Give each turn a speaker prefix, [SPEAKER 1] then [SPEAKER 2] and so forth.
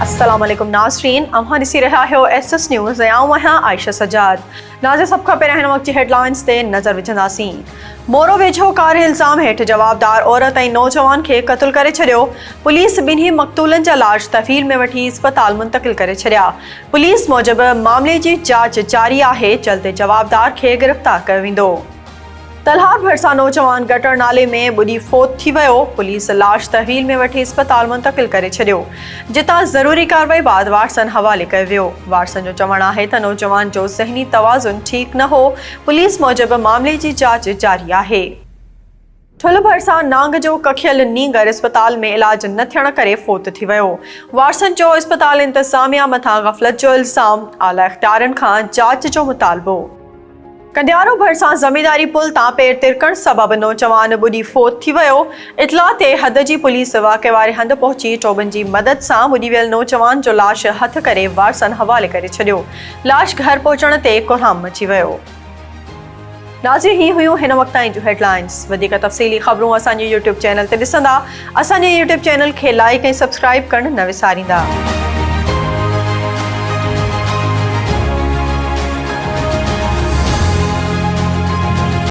[SPEAKER 1] अस्सलाम वालेकुम नाज़रीन, अव्हां ॾिसी रहिया आहियो SS न्यूज़ ऐं आऊं आहियां आयशा सजाद। नाज़ सभ खां पहिरियों हिन वक़्त जी हेडलाइंस ते नज़र विझंदासीं। मोरो वेझो कार इल्ज़ाम हेठि जवाबदार औरत ऐं नौजवान खे क़त्ल करे छॾियो। पुलिस ॿिन्ही मक़तूलनि जा लाश तहवील में वठी इस्पताल मुंतक़िल करे छॾिया। पुलिस मूजिबि मामले जी जांच जारी आहे। जल्द जवाबदार खे गिरफ़्तार कयो वेंदो। तलहार भरिसां नौजवान गटर नाले में ॿुॾी फोत थी वियो। पुलिस लाश तहवील में वठी इस्पताल मुंतक़िल करे छॾियो, जितां ज़रूरी कार्रवाई बाद वारसन हवाले कयो वियो। वारसन जो चवणु आहे त नौजवान जो ज़हनी तवाज़ुन ठीकु न हो। पुलिस मूजिबि मामले जी जांच जारी आहे। ठुल भरिसां नांग जो कखियल नींगर इस्पताल में इलाज न थियण करे फोत थी वियो। वारसन जो इस्पताल इंतज़ामिया मथां ग़फ़लत जो इल्ज़ाम, आला इख़्तियारनि खां जांच जो मुतालबो। कंडियारो भरिसां ज़मींदारी पुल तां पेर तिरकण सबबि नौजवान ॿुॾी फोत थी वियो। इतला ते हद जी पुलिस वाक़े वारे हंधि पहुची टोबनि जी मदद सां ॿुॾी वियल नौजवान जो लाश हथ करे वारसन हवाले करे छॾियो। लाश घर पहुचण ते कोहराम मची वियो। नाज़रीन, ही हुयूं हिन वक़्त ताईं जूं हेडलाइंस। वधीक तफ़सीली ख़बरूं असांजे YouTube चैनल ते ॾिसंदा। असांजे YouTube चैनल खे लाइक ऐं सब्सक्राइब करणु न विसारींदा।